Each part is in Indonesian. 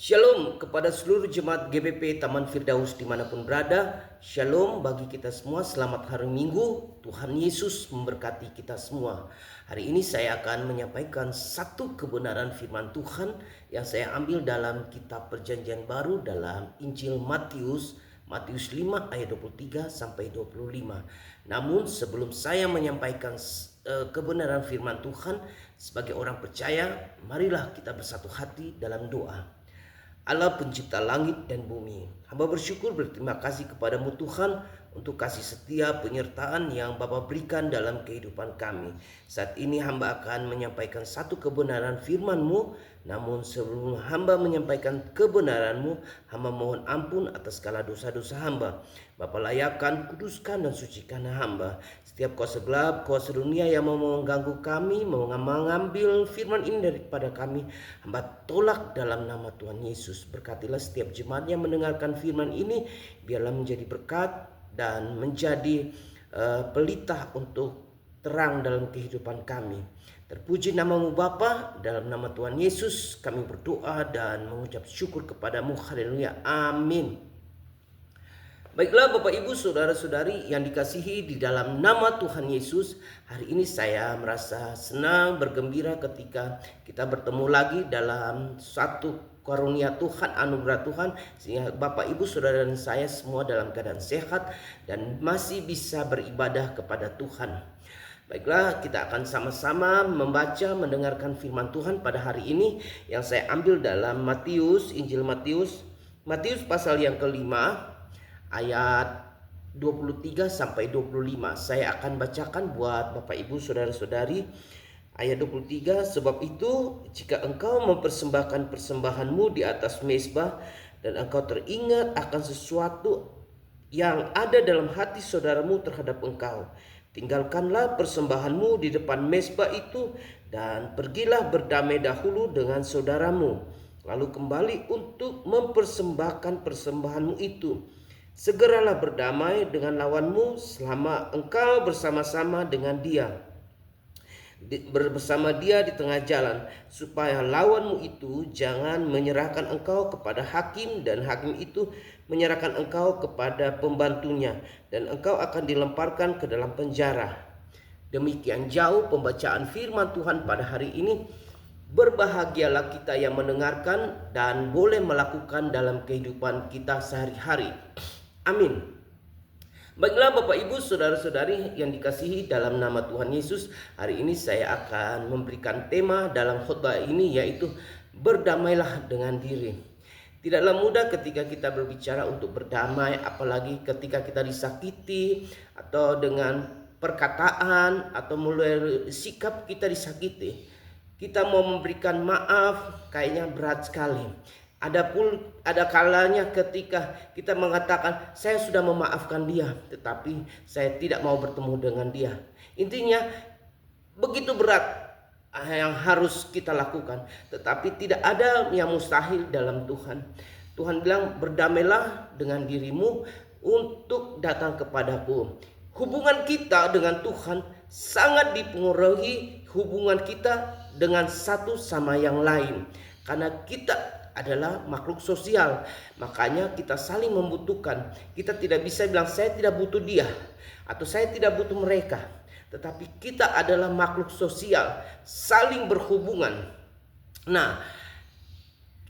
Shalom kepada seluruh jemaat GBP Taman Firdaus dimanapun berada. Shalom bagi kita semua, selamat hari Minggu. Tuhan Yesus memberkati kita semua. Hari ini saya akan menyampaikan satu kebenaran firman Tuhan yang saya ambil dalam kitab Perjanjian Baru dalam Injil Matius 5 ayat 23 sampai 25. Namun sebelum saya menyampaikan kebenaran firman Tuhan sebagai orang percaya, marilah kita bersatu hati dalam doa. Allah pencipta langit dan bumi, hamba bersyukur berterima kasih kepadamu Tuhan untuk kasih setia penyertaan yang Bapa berikan dalam kehidupan kami. Saat ini hamba akan menyampaikan satu kebenaran firman-Mu. Namun sebelum hamba menyampaikan kebenaran-Mu, hamba mohon ampun atas segala dosa-dosa hamba. Bapa layakan, kuduskan dan sucikan hamba. Setiap kuasa gelap, kuasa dunia yang mau mengganggu kami, mau mengambil firman ini daripada kami, hamba tolak dalam nama Tuhan Yesus. Berkatilah setiap jemaat yang mendengarkan firman ini, biarlah menjadi berkat dan menjadi pelita untuk terang dalam kehidupan kami. Terpuji namamu Bapa, dalam nama Tuhan Yesus kami berdoa dan mengucap syukur kepadamu. Haleluya, amin. Baiklah Bapak Ibu Saudara-saudari yang dikasihi di dalam nama Tuhan Yesus, hari ini saya merasa senang, bergembira ketika kita bertemu lagi dalam satu karunia Tuhan, anugerah Tuhan, sehingga Bapak Ibu Saudara dan saya semua dalam keadaan sehat dan masih bisa beribadah kepada Tuhan. Baiklah, kita akan sama-sama membaca, mendengarkan firman Tuhan pada hari ini yang saya ambil dalam Injil Matius pasal yang kelima, ayat 23 sampai 25. Saya akan bacakan buat Bapak Ibu Saudara-saudari. Ayat 23, sebab itu jika engkau mempersembahkan persembahanmu di atas mezbah dan engkau teringat akan sesuatu yang ada dalam hati saudaramu terhadap engkau, tinggalkanlah persembahanmu di depan mezbah itu dan pergilah berdamai dahulu dengan saudaramu, lalu kembali untuk mempersembahkan persembahanmu itu. Segeralah berdamai dengan lawanmu selama engkau bersama-sama dengan dia, bersama dia di tengah jalan, supaya lawanmu itu jangan menyerahkan engkau kepada hakim dan hakim itu menyerahkan engkau kepada pembantunya dan engkau akan dilemparkan ke dalam penjara. Demikian jauh pembacaan firman Tuhan pada hari ini. Berbahagialah kita yang mendengarkan dan boleh melakukan dalam kehidupan kita sehari-hari. Amin. Baiklah Bapak Ibu Saudara-saudari yang dikasihi dalam nama Tuhan Yesus, hari ini saya akan memberikan tema dalam khotbah ini, yaitu berdamailah dengan diri. Tidaklah mudah ketika kita berbicara untuk berdamai, apalagi ketika kita disakiti atau dengan perkataan atau mulai sikap kita disakiti. Kita mau memberikan maaf kayaknya berat sekali. Ada kalanya ketika kita mengatakan saya sudah memaafkan dia, tetapi saya tidak mau bertemu dengan dia. Intinya begitu berat yang harus kita lakukan, tetapi tidak ada yang mustahil dalam Tuhan. Tuhan bilang berdamailah dengan dirimu untuk datang kepadaku. Hubungan kita dengan Tuhan sangat dipengaruhi hubungan kita dengan satu sama yang lain, karena kita adalah makhluk sosial. Makanya kita saling membutuhkan. Kita tidak bisa bilang saya tidak butuh dia atau saya tidak butuh mereka, tetapi kita adalah makhluk sosial, saling berhubungan. Nah,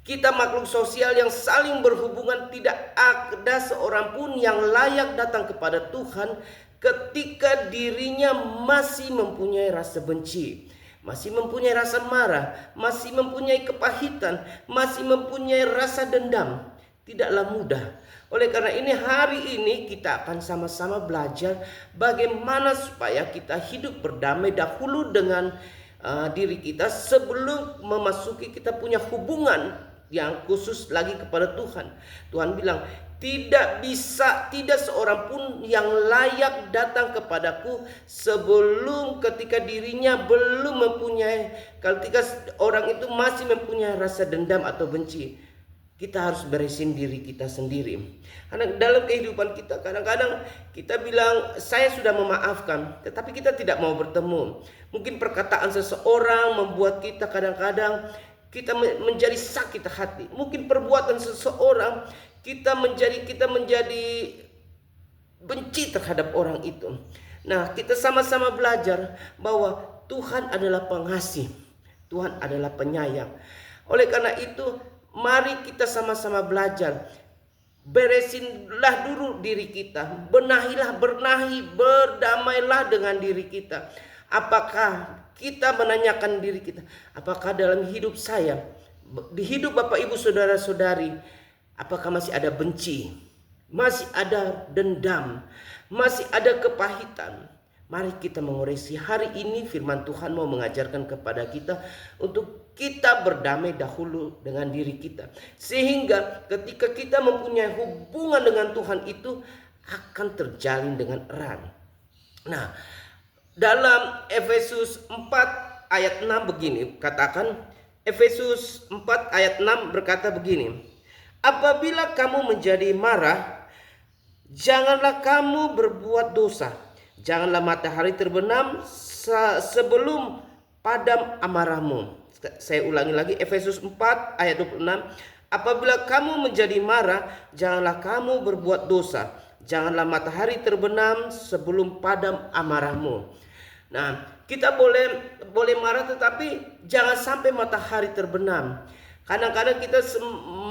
kita makhluk sosial yang saling berhubungan, tidak ada seorang pun yang layak datang kepada Tuhan ketika dirinya masih mempunyai rasa benci, masih mempunyai rasa marah, masih mempunyai kepahitan, masih mempunyai rasa dendam. Tidaklah mudah. Oleh karena ini hari ini kita akan sama-sama belajar bagaimana supaya kita hidup berdamai dahulu dengan diri kita sebelum memasuki kita punya hubungan yang khusus lagi kepada Tuhan. Tuhan bilang tidak seorang pun yang layak datang kepadaku sebelum ketika dirinya belum mempunyai, ketika orang itu masih mempunyai rasa dendam atau benci. Kita harus beresin diri kita sendiri. Karena dalam kehidupan kita kadang-kadang kita bilang saya sudah memaafkan, tetapi kita tidak mau bertemu. Mungkin perkataan seseorang membuat kita kadang-kadang kita menjadi sakit hati. Mungkin perbuatan seseorang kita menjadi benci terhadap orang itu. Nah, kita sama-sama belajar bahwa Tuhan adalah pengasih, Tuhan adalah penyayang. Oleh karena itu, mari kita sama-sama belajar. Beresinlah dulu diri kita, berdamailah dengan diri kita. Apakah kita menanyakan diri kita, apakah dalam hidup saya, di hidup Bapak Ibu Saudara-saudari, apakah masih ada benci, masih ada dendam, masih ada kepahitan? Mari kita mengoreksi. Hari ini firman Tuhan mau mengajarkan kepada kita untuk kita berdamai dahulu dengan diri kita. Sehingga ketika kita mempunyai hubungan dengan Tuhan itu akan terjalin dengan erat. Nah, dalam Efesus 4 ayat 6 begini katakan, Efesus 4 ayat 6 berkata begini, apabila kamu menjadi marah, janganlah kamu berbuat dosa. Janganlah matahari terbenam sebelum padam amarahmu. Saya ulangi lagi, Efesus 4 ayat 26. Apabila kamu menjadi marah, janganlah kamu berbuat dosa. Janganlah matahari terbenam sebelum padam amarahmu. Nah, kita boleh marah, tetapi jangan sampai matahari terbenam. Kadang-kadang kita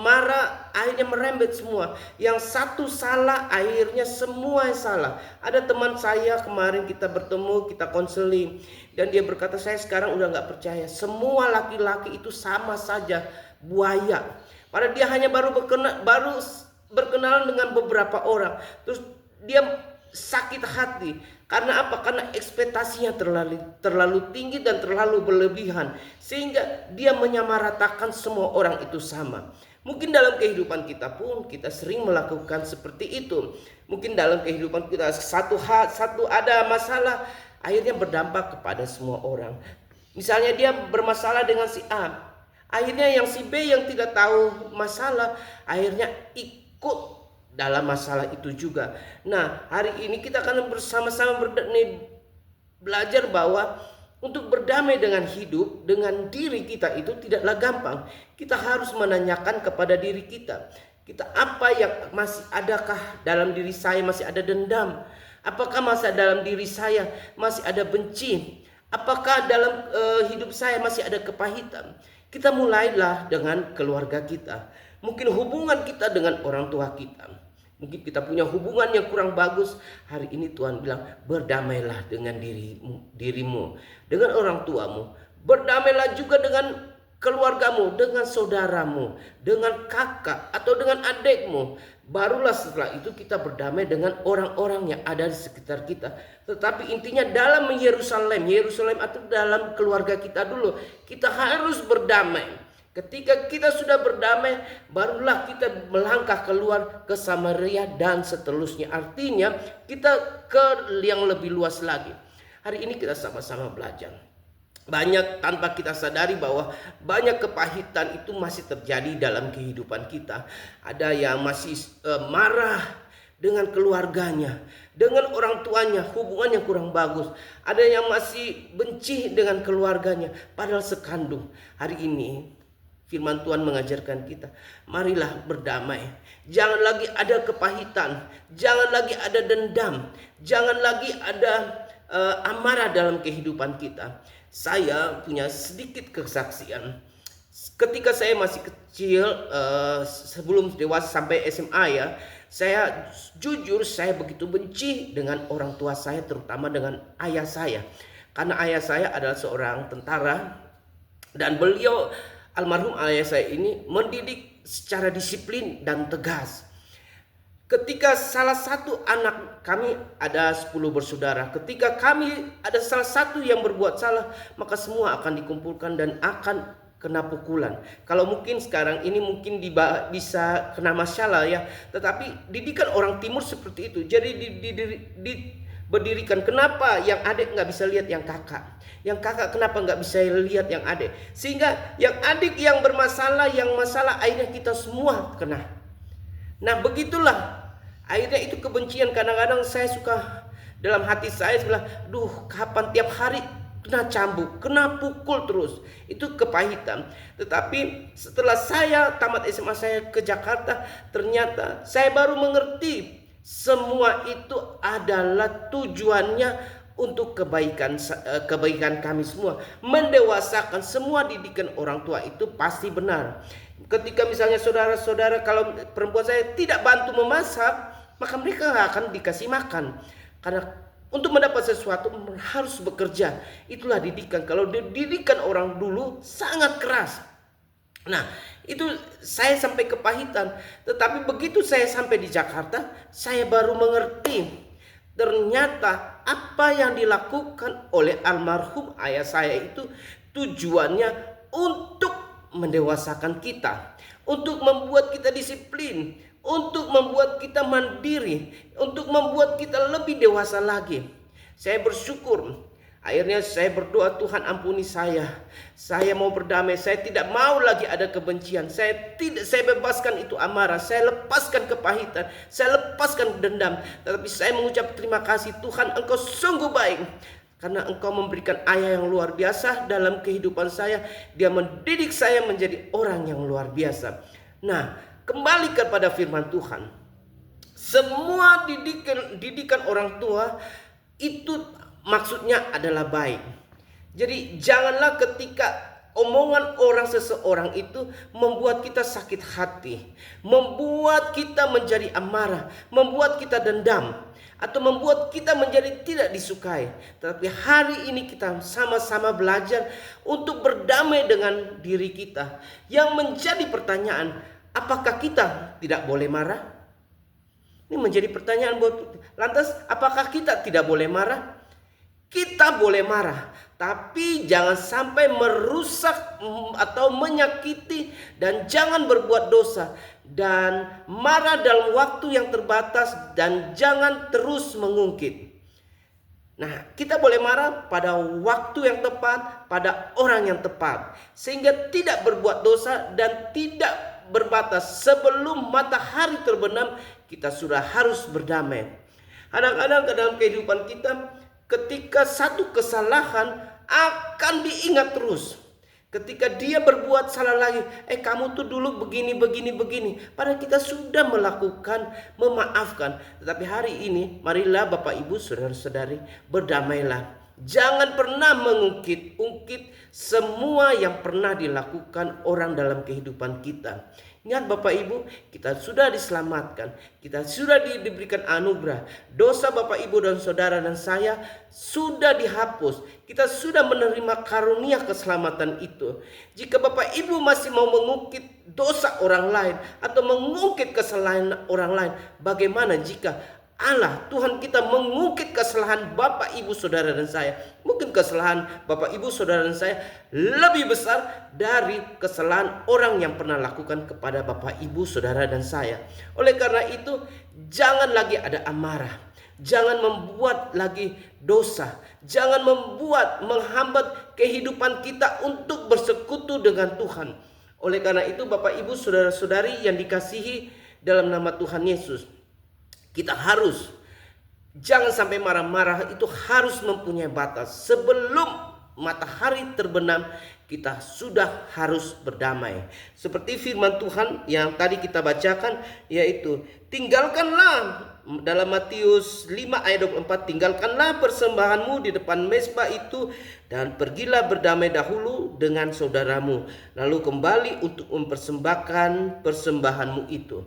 marah akhirnya merembet semua. Yang satu salah akhirnya semua yang salah. Ada teman saya kemarin kita bertemu, kita konseling, dan dia berkata, saya sekarang udah gak percaya. Semua laki-laki itu sama saja buaya. Padahal dia hanya baru berkenalan dengan beberapa orang. Terus dia sakit hati. Karena apa? Karena ekspektasinya terlalu tinggi dan terlalu berlebihan, sehingga dia menyamaratakan semua orang itu sama. Mungkin dalam kehidupan kita pun kita sering melakukan seperti itu. Mungkin dalam kehidupan kita satu ada masalah, akhirnya berdampak kepada semua orang. Misalnya dia bermasalah dengan si A, akhirnya yang si B yang tidak tahu masalah akhirnya ikut dalam masalah itu juga. Nah, hari ini kita akan bersama-sama belajar bahwa untuk berdamai dengan hidup, dengan diri kita itu tidaklah gampang. Kita harus menanyakan kepada diri kita. Apa yang masih adakah dalam diri saya masih ada dendam? Apakah masih dalam diri saya masih ada benci? Apakah dalam hidup saya masih ada kepahitan? Kita mulailah dengan keluarga kita. Mungkin hubungan kita dengan orang tua kita. Mungkin kita punya hubungan yang kurang bagus. Hari ini Tuhan bilang, berdamailah dengan dirimu, dengan orang tuamu. Berdamailah juga dengan keluargamu, dengan saudaramu, dengan kakak atau dengan adikmu. Barulah setelah itu kita berdamai dengan orang-orang yang ada di sekitar kita. Tetapi intinya dalam Yerusalem atau dalam keluarga kita dulu, kita harus berdamai. Ketika kita sudah berdamai, barulah kita melangkah keluar ke Samaria dan seterusnya. Artinya kita ke yang lebih luas lagi. Hari ini kita sama-sama belajar. Banyak tanpa kita sadari bahwa banyak kepahitan itu masih terjadi dalam kehidupan kita. Ada yang masih marah dengan keluarganya, dengan orang tuanya, hubungan yang kurang bagus. Ada yang masih benci dengan keluarganya, padahal sekandung. Hari ini firman Tuhan mengajarkan kita, marilah berdamai. Jangan lagi ada kepahitan, jangan lagi ada dendam, jangan lagi ada amarah dalam kehidupan kita. Saya punya sedikit kesaksian. Ketika saya masih kecil, sebelum dewasa sampai SMA ya, saya jujur saya begitu benci dengan orang tua saya, terutama dengan ayah saya. Karena ayah saya adalah seorang tentara, dan beliau, almarhum ayah saya ini, mendidik secara disiplin dan tegas. Ketika salah satu anak kami, ada 10 bersaudara, ketika kami ada salah satu yang berbuat salah, maka semua akan dikumpulkan dan akan kena pukulan. Kalau mungkin sekarang ini mungkin bisa kena masalah ya, tetapi didikan orang timur seperti itu. Jadi berdirikan, kenapa yang adik nggak bisa lihat yang kakak, yang kakak kenapa nggak bisa lihat yang adik, sehingga yang adik yang bermasalah, yang masalah, akhirnya kita semua kena. Nah begitulah akhirnya itu kebencian. Kadang-kadang saya suka dalam hati saya bilang, duh kapan tiap hari kena cambuk, kena pukul terus. Itu kepahitan. Tetapi setelah saya tamat SMA saya ke Jakarta, ternyata saya baru mengerti semua itu adalah tujuannya untuk kebaikan kami semua. Mendewasakan semua didikan orang tua itu pasti benar. Ketika misalnya saudara-saudara, kalau perempuan saya tidak bantu memasak, maka mereka nggak akan dikasih makan. Karena untuk mendapat sesuatu harus bekerja. Itulah didikan. Kalau didikan orang dulu sangat keras. Nah, itu saya sampai kepahitan. Tetapi begitu saya sampai di Jakarta, saya baru mengerti. Ternyata apa yang dilakukan oleh almarhum ayah saya itu tujuannya untuk mendewasakan kita, untuk membuat kita disiplin, untuk membuat kita mandiri, untuk membuat kita lebih dewasa lagi. Saya bersyukur. Akhirnya saya berdoa, Tuhan ampuni saya. Saya mau berdamai. Saya tidak mau lagi ada kebencian. Saya bebaskan itu amarah. Saya lepaskan kepahitan. Saya lepaskan dendam. Tetapi saya mengucap terima kasih, Tuhan, Engkau sungguh baik. Karena Engkau memberikan ayah yang luar biasa dalam kehidupan saya. Dia mendidik saya menjadi orang yang luar biasa. Nah, kembali kepada firman Tuhan. Semua didikan orang tua itu maksudnya adalah baik. Jadi janganlah ketika omongan seseorang itu membuat kita sakit hati, membuat kita menjadi amarah, membuat kita dendam, atau membuat kita menjadi tidak disukai. Tetapi hari ini kita sama-sama belajar untuk berdamai dengan diri kita. Yang menjadi pertanyaan, apakah kita tidak boleh marah? Ini menjadi pertanyaan buat. Lantas apakah kita tidak boleh marah? Kita boleh marah, tapi jangan sampai merusak atau menyakiti, dan jangan berbuat dosa, dan marah dalam waktu yang terbatas, dan jangan terus mengungkit. Nah, kita boleh marah pada waktu yang tepat, pada orang yang tepat, sehingga tidak berbuat dosa dan tidak berbatas. Sebelum matahari terbenam, kita sudah harus berdamai. Kadang-kadang dalam kehidupan kita, ketika satu kesalahan akan diingat terus. Ketika dia berbuat salah lagi, kamu tuh dulu begini. Padahal kita sudah melakukan, memaafkan. Tetapi hari ini, marilah Bapak Ibu saudara-saudari, berdamailah. Jangan pernah mengungkit-ungkit semua yang pernah dilakukan orang dalam kehidupan kita. Ingat Bapak Ibu, kita sudah diselamatkan, kita sudah diberikan anugerah. Dosa Bapak Ibu dan saudara dan saya sudah dihapus. Kita sudah menerima karunia keselamatan itu. Jika Bapak Ibu masih mau mengungkit dosa orang lain atau mengungkit kesalahan orang lain, bagaimana jika Allah Tuhan kita mengungkit kesalahan Bapak Ibu saudara dan saya? Mungkin kesalahan Bapak Ibu saudara dan saya lebih besar dari kesalahan orang yang pernah lakukan kepada Bapak Ibu saudara dan saya. Oleh karena itu, jangan lagi ada amarah, jangan membuat lagi dosa, jangan menghambat kehidupan kita untuk bersekutu dengan Tuhan. Oleh karena itu, Bapak Ibu saudara-saudari yang dikasihi dalam nama Tuhan Yesus, kita harus jangan sampai marah-marah, itu harus mempunyai batas. Sebelum matahari terbenam, kita sudah harus berdamai. Seperti firman Tuhan yang tadi kita bacakan, yaitu tinggalkanlah dalam Matius 5 ayat 24, tinggalkanlah persembahanmu di depan mezbah itu dan pergilah berdamai dahulu dengan saudaramu, lalu kembali untuk mempersembahkan persembahanmu itu.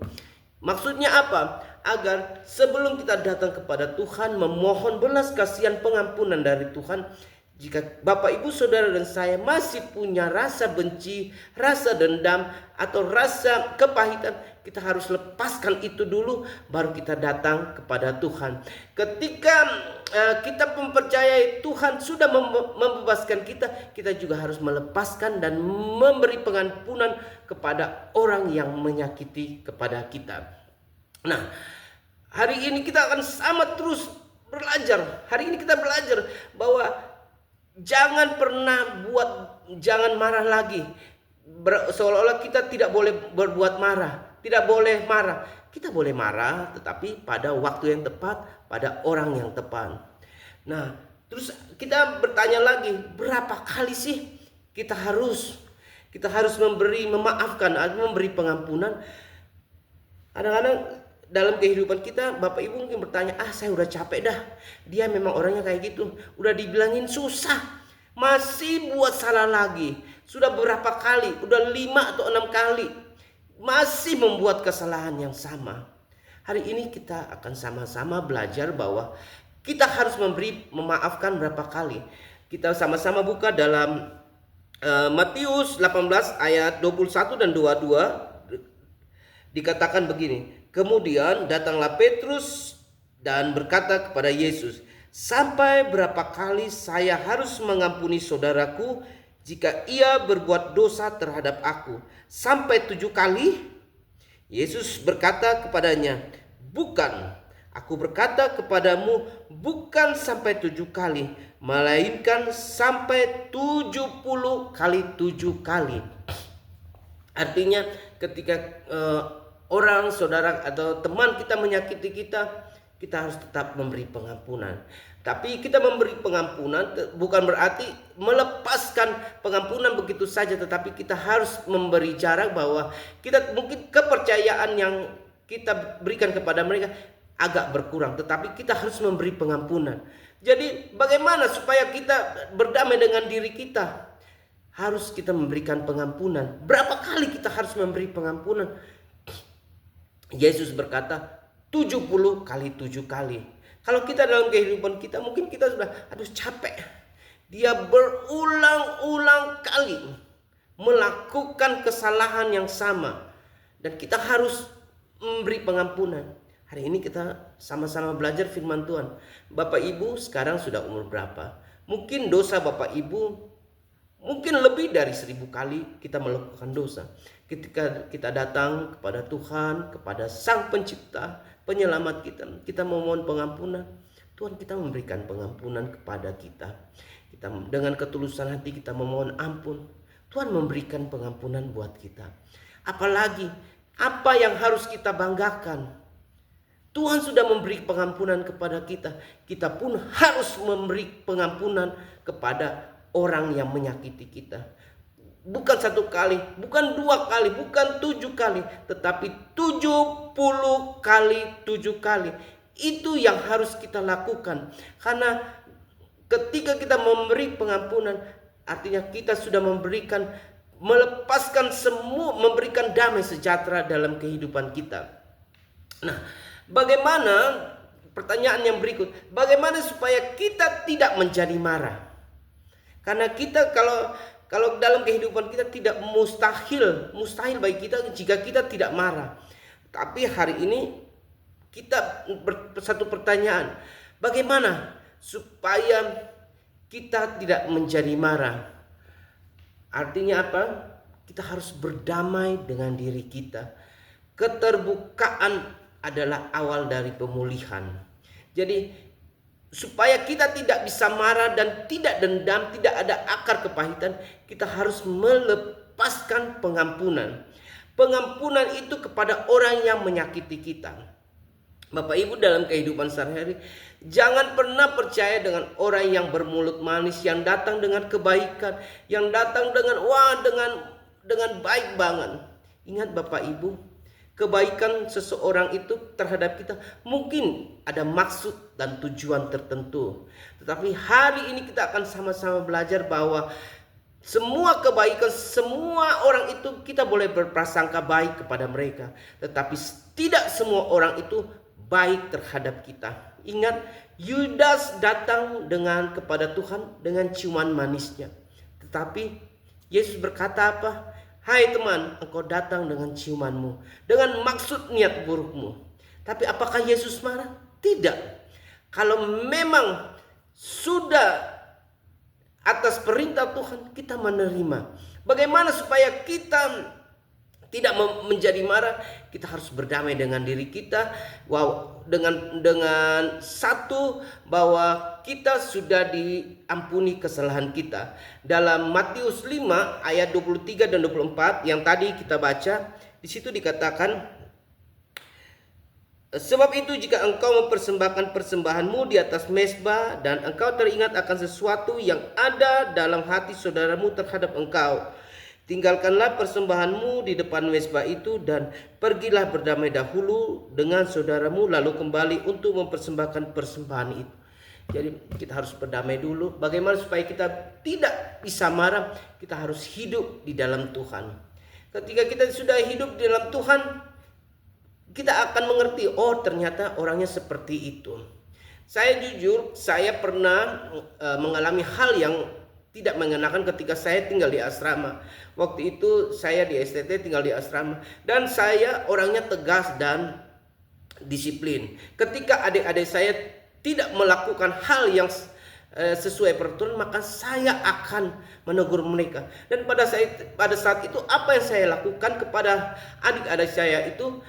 Maksudnya apa? Agar sebelum kita datang kepada Tuhan memohon belas kasihan pengampunan dari Tuhan, jika Bapak Ibu saudara dan saya masih punya rasa benci, rasa dendam, atau rasa kepahitan, kita harus lepaskan itu dulu, baru kita datang kepada Tuhan. Ketika kita mempercayai Tuhan sudah membebaskan kita, kita juga harus melepaskan dan memberi pengampunan kepada orang yang menyakiti kepada kita. Nah, hari ini kita akan sama terus belajar. Hari ini kita belajar bahwa jangan marah lagi. Seolah-olah kita tidak boleh berbuat marah, tidak boleh marah. Kita boleh marah, tetapi pada waktu yang tepat, pada orang yang tepat. Nah, Terus kita bertanya lagi, berapa kali sih kita harus memaafkan, memberi pengampunan? Kadang-kadang dalam kehidupan kita, Bapak Ibu mungkin bertanya, saya udah capek dah, dia memang orangnya kayak gitu, udah dibilangin susah, masih buat salah lagi. Sudah berapa kali, udah 5 atau 6 kali, masih membuat kesalahan yang sama. Hari ini kita akan sama-sama belajar bahwa kita harus memaafkan berapa kali. Kita sama-sama buka dalam Matius 18 ayat 21 dan 22. Dikatakan begini, kemudian datanglah Petrus dan berkata kepada Yesus, sampai berapa kali saya harus mengampuni saudaraku jika ia berbuat dosa terhadap aku? Sampai 7 kali? Yesus berkata kepadanya, bukan, aku berkata kepadamu, bukan sampai 7 kali, melainkan sampai 70 kali 7 kali. Artinya ketika orang, saudara atau teman kita menyakiti kita, kita harus tetap memberi pengampunan. Tapi kita memberi pengampunan bukan berarti melepaskan pengampunan begitu saja, tetapi kita harus memberi jarak bahwa kita mungkin kepercayaan yang kita berikan kepada mereka agak berkurang, tetapi kita harus memberi pengampunan. Jadi bagaimana supaya kita berdamai dengan diri kita? Harus kita memberikan pengampunan. Berapa kali kita harus memberi pengampunan? Yesus berkata 70 kali 7 kali. Kalau kita dalam kehidupan kita, mungkin kita sudah capek. Dia berulang-ulang kali melakukan kesalahan yang sama, dan kita harus memberi pengampunan. Hari ini kita sama-sama belajar firman Tuhan. Bapak Ibu sekarang sudah umur berapa? Mungkin dosa Bapak Ibu mungkin lebih dari 1000 kali kita melakukan dosa. Ketika kita datang kepada Tuhan, kepada Sang Pencipta, Penyelamat kita, kita memohon pengampunan. Tuhan, kita memberikan pengampunan kepada kita. Kita dengan ketulusan hati kita memohon ampun. Tuhan memberikan pengampunan buat kita. Apalagi apa yang harus kita banggakan? Tuhan sudah memberi pengampunan kepada kita. Kita pun harus memberi pengampunan kepada orang yang menyakiti kita. Bukan 1 kali, bukan 2 kali, bukan 7 kali, tetapi 70 kali 7 kali. Itu yang harus kita lakukan. Karena ketika kita memberi pengampunan, artinya kita sudah melepaskan semua, memberikan damai sejahtera dalam kehidupan kita. Nah, bagaimana, pertanyaan yang berikut, bagaimana supaya kita tidak menjadi marah? Karena kita kalau dalam kehidupan kita tidak mustahil bagi kita jika kita tidak marah. Tapi hari ini kita satu pertanyaan, bagaimana supaya kita tidak menjadi marah? Artinya apa? Kita harus berdamai dengan diri kita. Keterbukaan adalah awal dari pemulihan. Jadi supaya kita tidak bisa marah dan tidak dendam, tidak ada akar kepahitan, kita harus melepaskan pengampunan. Pengampunan itu kepada orang yang menyakiti kita. Bapak Ibu, dalam kehidupan sehari-hari, jangan pernah percaya dengan orang yang bermulut manis, yang datang dengan kebaikan, yang datang dengan baik banget. Ingat Bapak Ibu, kebaikan seseorang itu terhadap kita mungkin ada maksud dan tujuan tertentu. Tetapi hari ini kita akan sama-sama belajar bahwa semua kebaikan, semua orang itu kita boleh berprasangka baik kepada mereka. Tetapi tidak semua orang itu baik terhadap kita. Ingat, Yudas datang kepada Tuhan dengan ciuman manisnya. Tetapi Yesus berkata apa? Hai teman, engkau datang dengan ciumanmu, dengan maksud niat burukmu. Tapi apakah Yesus marah? Tidak. Kalau memang sudah atas perintah Tuhan, kita menerima. Bagaimana supaya kita tidak menjadi marah? Kita harus berdamai dengan diri kita. Dengan satu, bahwa kita sudah diampuni kesalahan kita. Dalam Matius 5 ayat 23 dan 24 yang tadi kita baca, di situ dikatakan Sebab itu jika engkau mempersembahkan persembahanmu di atas mezbah dan engkau teringat akan sesuatu yang ada dalam hati saudaramu terhadap engkau, tinggalkanlah persembahanmu di depan mezbah itu dan pergilah berdamai dahulu dengan saudaramu lalu kembali untuk mempersembahkan persembahan itu. Jadi kita harus berdamai dulu. Bagaimana supaya kita tidak bisa marah? Kita harus hidup di dalam Tuhan. Ketika kita sudah hidup di dalam Tuhan, kita akan mengerti, oh ternyata orangnya seperti itu. Saya jujur, saya pernah mengalami hal yang tidak mengenakan ketika saya tinggal di asrama. Waktu itu saya di STT tinggal di asrama. Dan saya orangnya tegas dan disiplin. Ketika adik-adik saya tidak melakukan hal yang sesuai peraturan, maka saya akan menegur mereka. Dan pada saat itu apa yang saya lakukan kepada adik-adik saya itu,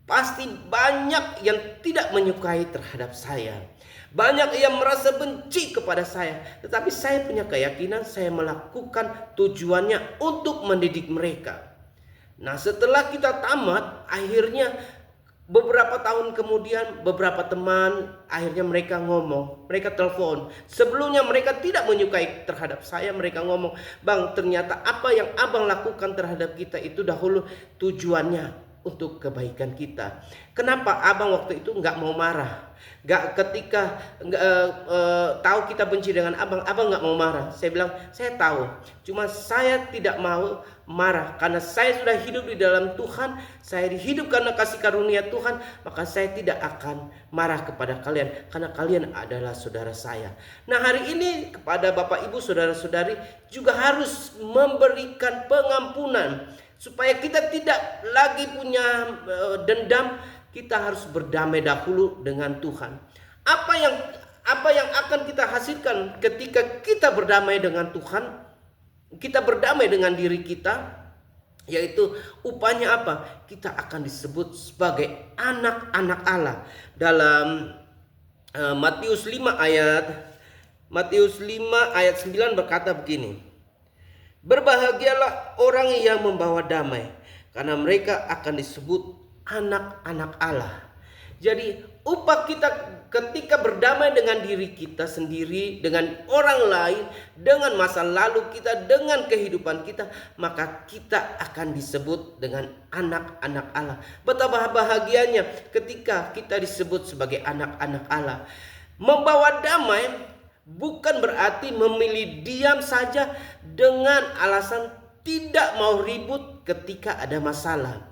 pasti banyak yang tidak menyukai terhadap saya. Banyak yang merasa benci kepada saya. Tetapi saya punya keyakinan saya melakukan tujuannya untuk mendidik mereka. Nah, setelah kita tamat, akhirnya beberapa tahun kemudian beberapa teman akhirnya mereka ngomong, mereka telepon. Sebelumnya mereka tidak menyukai terhadap saya, mereka ngomong, "Bang, ternyata apa yang abang lakukan terhadap kita itu dahulu tujuannya untuk kebaikan kita. Kenapa abang waktu itu nggak mau marah? Ketika tahu kita benci dengan abang nggak mau marah." Saya bilang, saya tahu, cuma saya tidak mau marah karena saya sudah hidup di dalam Tuhan. Saya hidup karena kasih karunia Tuhan, maka saya tidak akan marah kepada kalian karena kalian adalah saudara saya. Nah, hari ini kepada Bapak Ibu saudara-saudari juga harus memberikan pengampunan. Supaya kita tidak lagi punya dendam, kita harus berdamai dahulu dengan Tuhan. Apa yang akan kita hasilkan ketika kita berdamai dengan Tuhan? Kita berdamai dengan diri kita, yaitu upahnya apa? Kita akan disebut sebagai anak-anak Allah. Dalam Matius 5 ayat 9 berkata begini. Berbahagialah orang yang membawa damai, karena mereka akan disebut anak-anak Allah. Jadi upah kita ketika berdamai dengan diri kita sendiri, dengan orang lain, dengan masa lalu kita, dengan kehidupan kita, maka kita akan disebut dengan anak-anak Allah. Betapa bahagianya ketika kita disebut sebagai anak-anak Allah. Membawa damai bukan berarti memilih diam saja dengan alasan tidak mau ribut ketika ada masalah.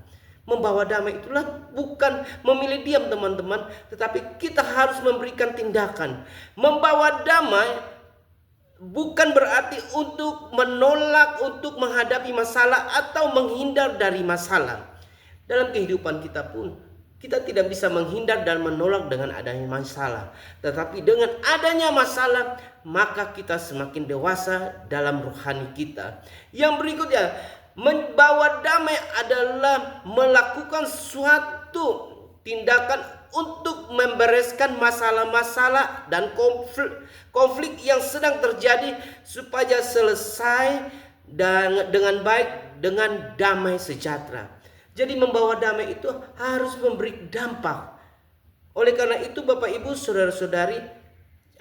Membawa damai itulah bukan memilih diam, teman-teman, tetapi kita harus memberikan tindakan. Membawa damai bukan berarti untuk menolak, untuk menghadapi masalah atau menghindar dari masalah. Dalam kehidupan kita pun kita tidak bisa menghindar dan menolak dengan adanya masalah. Tetapi dengan adanya masalah, maka kita semakin dewasa dalam rohani kita. Yang berikutnya, membawa damai adalah melakukan suatu tindakan untuk membereskan masalah-masalah dan konflik yang sedang terjadi supaya selesai dengan baik, dengan damai sejahtera. Jadi membawa damai itu harus memberi dampak. Oleh karena itu Bapak Ibu saudara-saudari,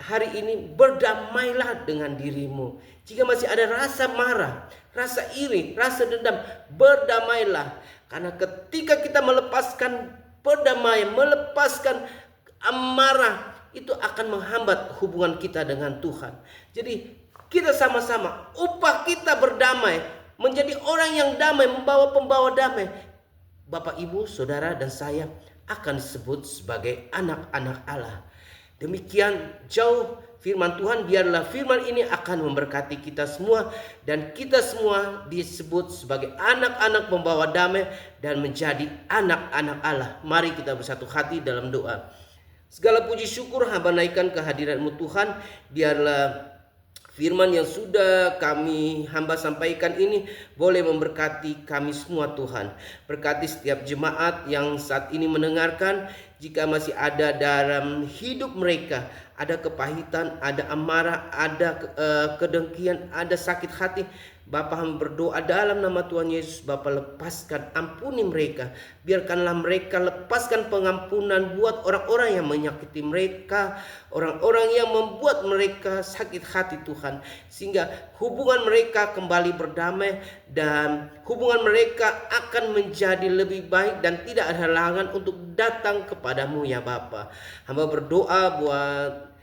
hari ini berdamailah dengan dirimu. Jika masih ada rasa marah, rasa iri, rasa dendam, berdamailah. Karena ketika kita melepaskan perdamaian, melepaskan amarah, itu akan menghambat hubungan kita dengan Tuhan. Jadi kita sama-sama upah kita berdamai, menjadi orang yang damai, membawa pembawa damai. Bapak, Ibu, Saudara, dan saya akan disebut sebagai anak-anak Allah. Demikian jauh firman Tuhan, biarlah firman ini akan memberkati kita semua. Dan kita semua disebut sebagai anak-anak pembawa damai dan menjadi anak-anak Allah. Mari kita bersatu hati dalam doa. Segala puji syukur hamba naikkan kehadirat-Mu Tuhan. Biarlah firman yang sudah kami hamba sampaikan ini boleh memberkati kami semua Tuhan. Berkati setiap jemaat yang saat ini mendengarkan. Jika masih ada dalam hidup mereka ada kepahitan, ada amarah, ada kedengkian, ada sakit hati, Bapa, hamba berdoa dalam nama Tuhan Yesus, Bapa lepaskan, ampuni mereka. Biarkanlah mereka lepaskan pengampunan buat orang-orang yang menyakiti mereka, orang-orang yang membuat mereka sakit hati Tuhan. Sehingga hubungan mereka kembali berdamai dan hubungan mereka akan menjadi lebih baik dan tidak ada halangan untuk datang kepadamu ya Bapa. Hamba berdoa buat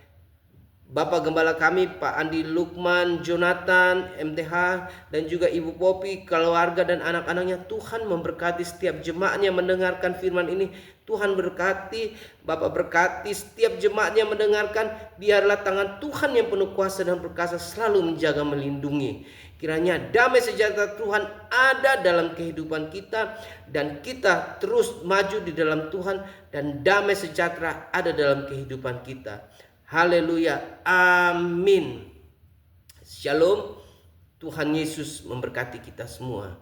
Bapak Gembala kami, Pak Andi Lukman, Jonathan, MTH, dan juga Ibu Popi, keluarga dan anak-anaknya. Tuhan memberkati setiap jemaatnya mendengarkan firman ini. Tuhan berkati, Bapak berkati setiap jemaatnya mendengarkan. Biarlah tangan Tuhan yang penuh kuasa dan perkasa selalu menjaga, melindungi. Kiranya damai sejahtera Tuhan ada dalam kehidupan kita, dan kita terus maju di dalam Tuhan, dan damai sejahtera ada dalam kehidupan kita. Haleluya, amin. Shalom, Tuhan Yesus memberkati kita semua.